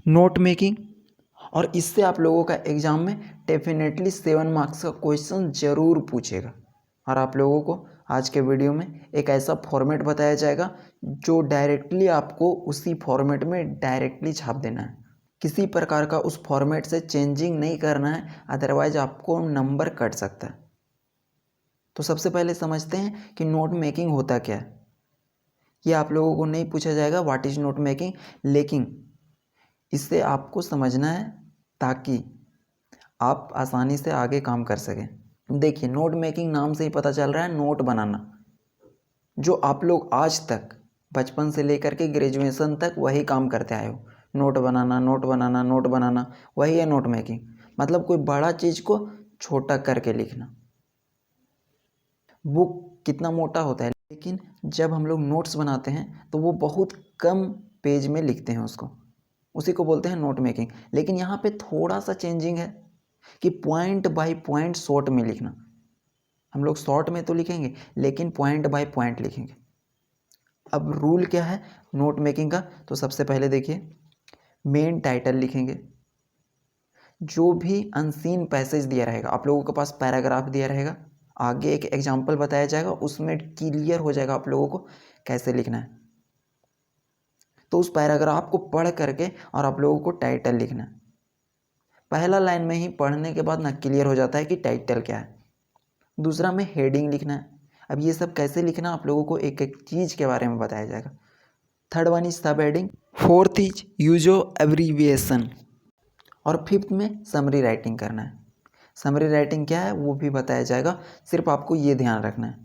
Note making, और इससे आप लोगों का एग्ज़ाम में डेफिनेटली 7 मार्क्स का क्वेश्चन ज़रूर पूछेगा। और आप लोगों को आज के वीडियो में एक ऐसा फॉर्मेट बताया जाएगा जो डायरेक्टली आपको उसी फॉर्मेट में डायरेक्टली छाप देना है। किसी प्रकार का उस फॉर्मेट से चेंजिंग नहीं करना है, अदरवाइज आपको नंबर कट सकता है। तो सबसे पहले समझते हैं कि नोट मेकिंग होता क्या है। ये आप लोगों को नहीं पूछा जाएगा व्हाट इज़ नोट मेकिंग, लेकिन इससे आपको समझना है ताकि आप आसानी से आगे काम कर सकें। देखिए, नोट मेकिंग नाम से ही पता चल रहा है नोट बनाना। जो आप लोग आज तक बचपन से लेकर के ग्रेजुएशन तक वही काम करते आए हो, नोट बनाना नोट बनाना नोट बनाना, वही है नोट मेकिंग। मतलब कोई बड़ा चीज़ को छोटा करके लिखना। बुक कितना मोटा होता है, लेकिन जब हम लोग नोट्स बनाते हैं तो वो बहुत कम पेज में लिखते हैं उसको, उसी को बोलते हैं नोट मेकिंग। लेकिन यहाँ पे थोड़ा सा चेंजिंग है कि पॉइंट बाय पॉइंट शॉर्ट में लिखना। हम लोग शॉर्ट में तो लिखेंगे लेकिन पॉइंट बाय पॉइंट लिखेंगे। अब रूल क्या है नोट मेकिंग का, तो सबसे पहले देखिए, मेन टाइटल लिखेंगे। जो भी अनसीन पैसेज दिया रहेगा, आप लोगों के पास पैराग्राफ दिया रहेगा, आगे एक एग्जाम्पल बताया जाएगा, उसमें क्लियर हो जाएगा आप लोगों को कैसे लिखना है। तो उस पैराग्राफ को पढ़ करके और आप लोगों को टाइटल लिखना है। पहला लाइन में ही पढ़ने के बाद ना क्लियर हो जाता है कि टाइटल क्या है। दूसरा में हेडिंग लिखना है। अब ये सब कैसे लिखना आप लोगों को एक एक चीज़ के बारे में बताया जाएगा। थर्ड वन इज सब heading. Fourth is use of abbreviation. और फिफ्थ में समरी राइटिंग करना है। समरी राइटिंग क्या है वो भी बताया जाएगा, सिर्फ आपको ये ध्यान रखना है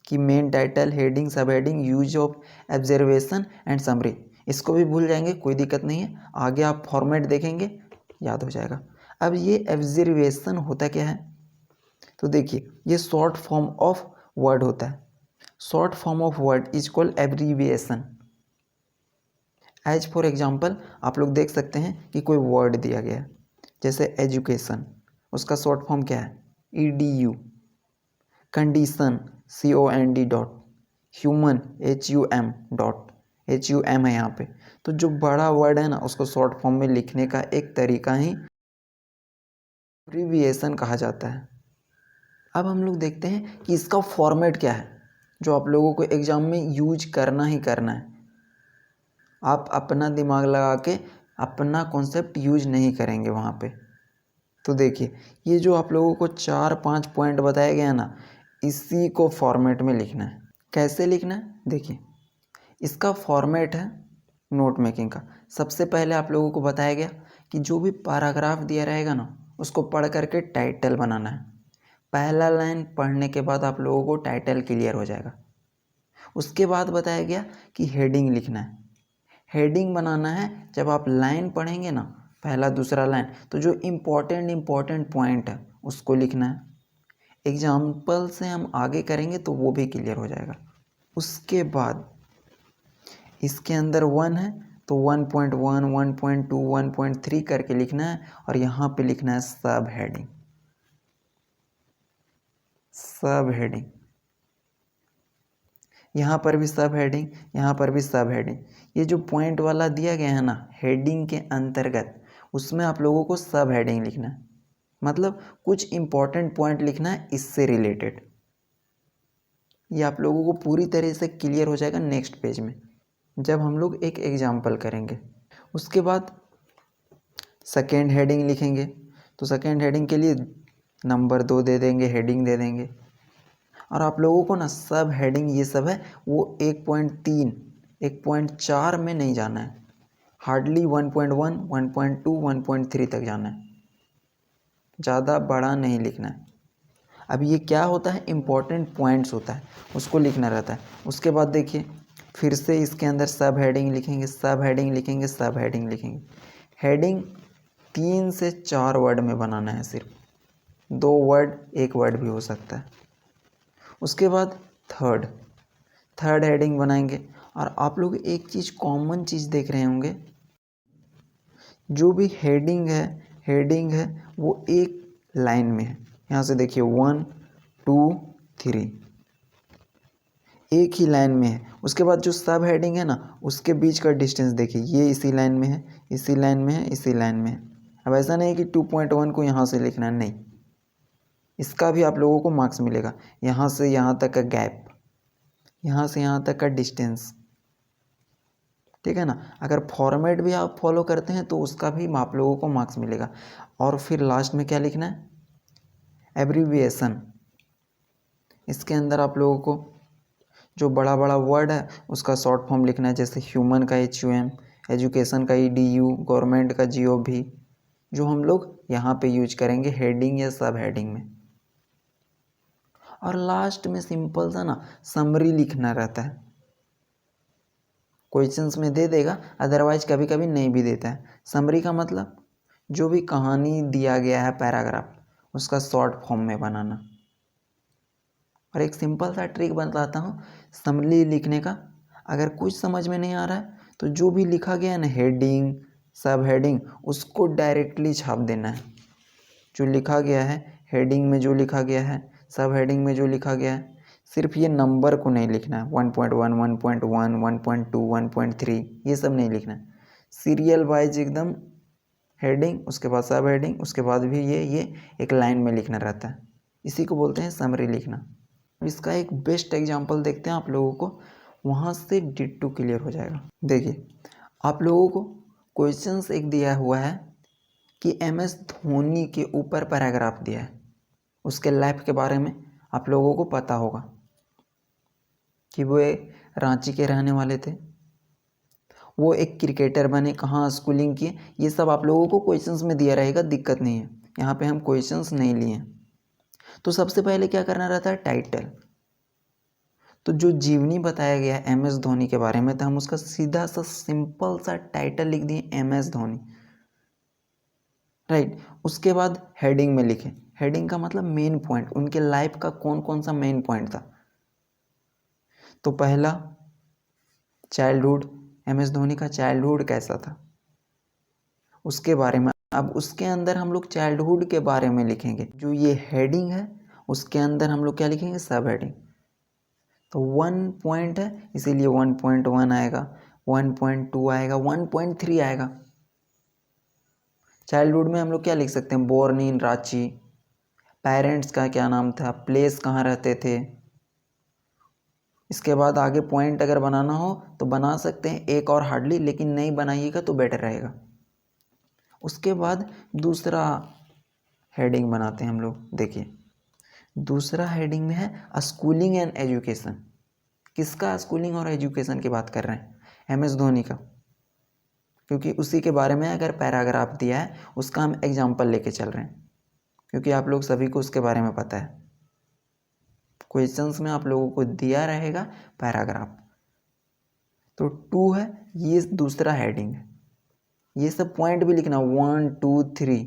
कि मेन टाइटल, हेडिंग, सब heading, use of observation and summary. इसको भी भूल जाएंगे कोई दिक्कत नहीं है, आगे आप फॉर्मेट देखेंगे याद हो जाएगा। अब ये ऑब्जर्वेशन होता क्या है, तो देखिए, ये शॉर्ट फॉर्म ऑफ वर्ड होता है। Short form of word is called abbreviation. As for example आप लोग देख सकते हैं कि कोई वर्ड दिया गया है, जैसे एजुकेशन, उसका शॉर्ट फॉर्म क्या है, EDU। Condition, COND dot. Human, HUM dot. HUM है यहाँ पे। तो जो बड़ा वर्ड है ना उसको शॉर्ट फॉर्म में लिखने का एक तरीका ही एब्रीविएशन कहा जाता है। अब हम लोग देखते हैं कि इसका फॉर्मेट क्या है जो आप लोगों को एग्ज़ाम में यूज करना ही करना है। आप अपना दिमाग लगा के अपना कॉन्सेप्ट यूज नहीं करेंगे वहाँ पे। तो देखिए, ये जो आप लोगों को 4-5 पॉइंट बताया गया ना, इसी को फॉर्मेट में लिखना है। कैसे लिखना है देखिए, इसका फॉर्मेट है नोट मेकिंग का। सबसे पहले आप लोगों को बताया गया कि जो भी पैराग्राफ दिया रहेगा ना उसको पढ़ करके टाइटल बनाना है। पहला लाइन पढ़ने के बाद आप लोगों को टाइटल क्लियर हो जाएगा। उसके बाद बताया गया कि हेडिंग लिखना है। हेडिंग बनाना है जब आप लाइन पढ़ेंगे ना, पहला दूसरा लाइन, तो जो इम्पोर्टेंट पॉइंट है उसको लिखना है। एग्जाम्पल से हम आगे करेंगे तो वो भी क्लियर हो जाएगा। उसके बाद इसके अंदर 1 है तो 1.1, 1.2, 1.3 करके लिखना है, और यहाँ पे लिखना है सब हेडिंग। सब हेडिंग, यहाँ पर भी सब हेडिंग, यहाँ पर भी सब हेडिंग। ये जो पॉइंट वाला दिया गया है ना हेडिंग के अंतर्गत, उसमें आप लोगों को सब हेडिंग लिखना है। मतलब कुछ इम्पॉर्टेंट पॉइंट लिखना है इससे रिलेटेड। ये आप लोगों को पूरी तरह से क्लियर हो जाएगा नेक्स्ट पेज में जब हम लोग एक एग्जाम्पल करेंगे। उसके बाद सेकेंड हेडिंग लिखेंगे, तो सेकेंड हेडिंग के लिए नंबर 2 दे देंगे, हेडिंग दे देंगे। और आप लोगों को ना सब हेडिंग ये सब है वो 1.3, 1.4 में नहीं जाना है, हार्डली 1.1, 1.2, 1.3 तक जाना है, ज़्यादा बड़ा नहीं लिखना है। अब ये क्या होता है, इम्पॉर्टेंट पॉइंट्स होता है, उसको लिखना रहता है। उसके बाद देखिए, फिर से इसके अंदर सब हेडिंग लिखेंगे, सब हेडिंग लिखेंगे, सब हेडिंग लिखेंगे। हेडिंग 3 से 4 वर्ड में बनाना है, सिर्फ 2 वर्ड, 1 वर्ड भी हो सकता है। उसके बाद थर्ड हेडिंग बनाएंगे। और आप लोग एक चीज़, कॉमन चीज़ देख रहे होंगे, जो भी हेडिंग है वो एक लाइन में है। यहाँ से देखिए 1, 2, 3, एक ही लाइन में है। उसके बाद जो सब हेडिंग है ना, उसके बीच का डिस्टेंस देखिए, ये इसी लाइन में है, इसी लाइन में है, इसी लाइन में है। अब ऐसा नहीं है कि 2.1 को यहाँ से लिखना है, नहीं, इसका भी आप लोगों को मार्क्स मिलेगा। यहाँ से यहाँ तक का गैप, यहाँ से यहाँ तक का डिस्टेंस, ठीक है ना। अगर फॉर्मेट भी आप फॉलो करते हैं तो उसका भी आप लोगों को मार्क्स मिलेगा। और फिर लास्ट में क्या लिखना है, एब्रीविएशन। इसके अंदर आप लोगों को जो बड़ा बड़ा वर्ड है उसका शॉर्ट फॉर्म लिखना है, जैसे ह्यूमन का HUM, एजुकेशन का EDU, गवर्नमेंट का GOV, जो हम लोग यहाँ पे यूज करेंगे हेडिंग या सब हेडिंग में। और लास्ट में सिंपल सा ना समरी लिखना रहता है। क्वेश्चंस में दे देगा, अदरवाइज कभी कभी नहीं भी देता है। समरी का मतलब जो भी कहानी दिया गया है पैराग्राफ, उसका शॉर्ट फॉर्म में बनाना। और एक सिंपल सा ट्रिक बताता हूँ समरी लिखने का। अगर कुछ समझ में नहीं आ रहा है तो जो भी लिखा गया है ना, हेडिंग सब हेडिंग, उसको डायरेक्टली छाप देना है। जो लिखा गया है हेडिंग में, जो लिखा गया है सब हेडिंग में, जो लिखा गया है, सिर्फ ये नंबर को नहीं लिखना है। 1.1, 1.1, 1.2, 1.3, ये सब नहीं लिखना है। सीरियल वाइज एकदम हेडिंग, उसके बाद सब हेडिंग, उसके बाद भी ये एक लाइन में लिखना रहता है। इसी को बोलते हैं समरी लिखना। इसका एक बेस्ट एग्जांपल देखते हैं आप लोगों को, वहाँ से डिट्टो क्लियर हो जाएगा। देखिए आप लोगों को क्वेश्चंस एक दिया हुआ है कि MS धोनी के ऊपर पैराग्राफ दिया है, उसके लाइफ के बारे में आप लोगों को पता होगा कि वो रांची के रहने वाले थे, वो एक क्रिकेटर बने, कहाँ स्कूलिंग किए, ये सब आप लोगों को क्वेश्चंस में दिया रहेगा, दिक्कत नहीं है। यहाँ पे हम क्वेश्चंस नहीं लिए। तो सबसे पहले क्या करना रहता है, टाइटल। तो जो जीवनी बताया गया है MS धोनी के बारे में, तो हम उसका सीधा सा सिंपल सा टाइटल लिख दिए, MS धोनी, राइट। उसके बाद हेडिंग में लिखे, हेडिंग का मतलब मेन पॉइंट, उनके लाइफ का कौन कौन सा मेन पॉइंट था। तो पहला चाइल्डहुड, MS धोनी का चाइल्डहुड कैसा था उसके बारे में। अब उसके अंदर हम लोग चाइल्डहुड के बारे में लिखेंगे। जो ये हेडिंग है उसके अंदर हम लोग क्या लिखेंगे, सब हेडिंग। तो 1 पॉइंट है इसीलिए 1.1 आएगा, 1.2 आएगा, 1.3 आएगा। चाइल्डहुड में हम लोग क्या लिख सकते हैं, बोर्न इन रांची, पेरेंट्स का क्या नाम था, प्लेस कहाँ रहते थे। इसके बाद आगे पॉइंट अगर बनाना हो तो बना सकते हैं, एक और हार्डली, लेकिन नहीं बनाइएगा तो बेटर रहेगा। उसके बाद दूसरा हेडिंग बनाते हैं हम लोग। देखिए दूसरा हेडिंग में है स्कूलिंग एंड एजुकेशन। किसका स्कूलिंग और एजुकेशन की बात कर रहे हैं, MS धोनी का, क्योंकि उसी के बारे में अगर पैराग्राफ दिया है उसका हम एग्जाम्पल लेके चल रहे हैं, क्योंकि आप लोग सभी को उसके बारे में पता है। क्वेश्चंस में आप लोगों को दिया रहेगा पैराग्राफ। तो 2 है, ये दूसरा हेडिंग है, ये सब पॉइंट भी लिखना 1, 2, 3।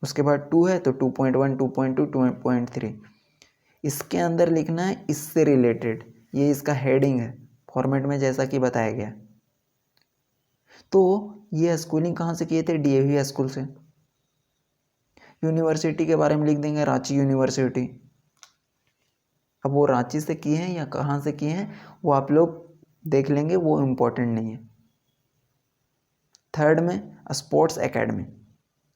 उसके बाद 2 है तो 2.1, 2.2, 2.3, इसके अंदर लिखना है इससे रिलेटेड, ये इसका हेडिंग है फॉर्मेट में जैसा कि बताया गया। तो ये स्कूलिंग कहाँ से किए थे, DAV स्कूल से। यूनिवर्सिटी के बारे में लिख देंगे रांची यूनिवर्सिटी। अब वो रांची से किए हैं या कहाँ से किए हैं वो आप लोग देख लेंगे, वो इम्पोर्टेंट नहीं है। थर्ड में स्पोर्ट्स एकेडमी।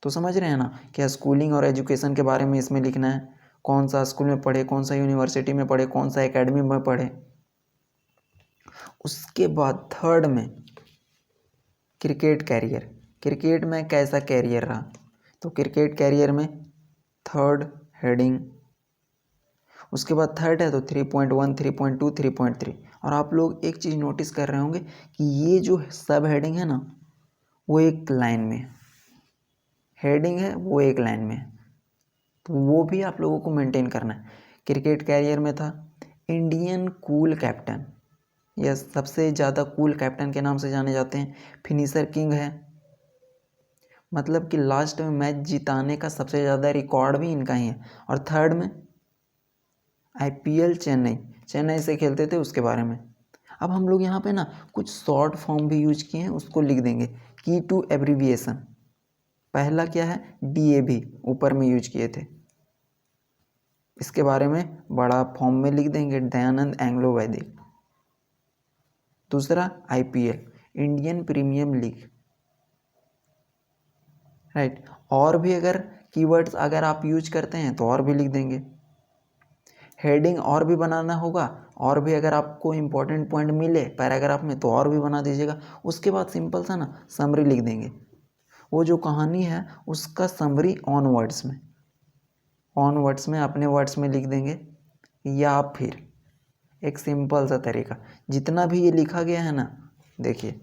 तो समझ रहे हैं ना कि स्कूलिंग और एजुकेशन के बारे में इसमें लिखना है, कौन सा स्कूल में पढ़े, कौन सा यूनिवर्सिटी में पढ़े, कौन सा एकेडमी में पढ़े। उसके बाद थर्ड में क्रिकेट कैरियर, क्रिकेट में कैसा कैरियर रहा, तो क्रिकेट कैरियर में थर्ड हेडिंग। उसके बाद थर्ड है तो 3.1, 3.2, 3.3। और आप लोग एक चीज़ नोटिस कर रहे होंगे कि ये जो सब हेडिंग है ना वो एक लाइन में, हेडिंग है वो एक लाइन में, तो वो भी आप लोगों को मेंटेन करना है। क्रिकेट कैरियर में था इंडियन कूल कैप्टन, यह सबसे ज़्यादा कूल कैप्टन के नाम से जाने जाते हैं, फिनिशर किंग है, मतलब कि लास्ट में मैच जिताने का सबसे ज़्यादा रिकॉर्ड भी इनका ही है। और थर्ड में IPL चेन्नई से खेलते थे उसके बारे में। अब हम लोग यहाँ पे ना कुछ शॉर्ट फॉर्म भी यूज किए हैं, उसको लिख देंगे, की टू एब्रीविएशन। पहला क्या है, DAV ऊपर में यूज किए थे, इसके बारे में बड़ा फॉर्म में लिख देंगे, दयानंद एंग्लो वैदिक। दूसरा IPL, Indian premium league, right. और भी अगर कीवर्ड्स अगर आप यूज करते हैं तो और भी लिख देंगे। हेडिंग और भी बनाना होगा, और भी अगर आपको इम्पोर्टेंट पॉइंट मिले पैराग्राफ में तो और भी बना दीजिएगा। उसके बाद सिंपल सा ना समरी लिख देंगे, वो जो कहानी है उसका समरी ऑन वर्ड्स में अपने वर्ड्स में लिख देंगे। या फिर एक सिंपल सा तरीका, जितना भी ये लिखा गया है ना, देखिए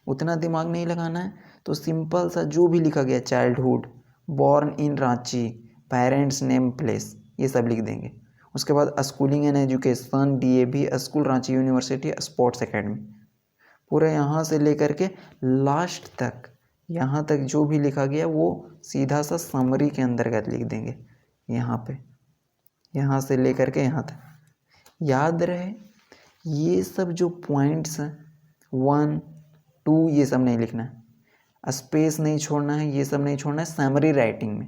उतना दिमाग नहीं लगाना है, तो सिंपल सा जो भी लिखा गया, childhood, born in Ranchi, parents name place, ये सब लिख देंगे। उसके बाद schooling and education, DAV, school Ranchi university, sports academy, पूरा यहाँ से लेकर के लास्ट तक, यहाँ तक जो भी लिखा गया वो सीधा सा समरी के अंतर्गत लिख देंगे। यहाँ पे, यहाँ से लेकर के यहाँ तक याद रहे। ये सब जो पॉइंट्स हैं 1, 2 ये सब नहीं लिखना है, स्पेस नहीं छोड़ना है, ये सब नहीं छोड़ना है समरी राइटिंग में,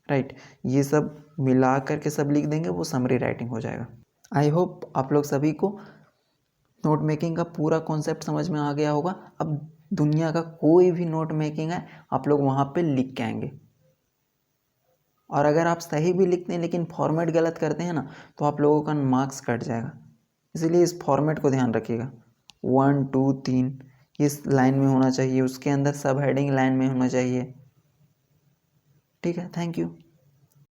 राइट। ये सब मिला करके सब लिख देंगे, वो समरी राइटिंग हो जाएगा। आई होप आप लोग सभी को नोट मेकिंग का पूरा कॉन्सेप्ट समझ में आ गया होगा। अब दुनिया का कोई भी नोट मेकिंग है आप लोग वहाँ पे लिख के आएंगे, और अगर आप सही भी लिखते हैं लेकिन फॉर्मेट गलत करते हैं ना तो आप लोगों का मार्क्स कट जाएगा। इसीलिए इस फॉर्मेट को ध्यान रखिएगा। 1, 2, 3 इस लाइन में होना चाहिए, उसके अंदर सब हेडिंग लाइन में होना चाहिए। ठीक है, थैंक यू।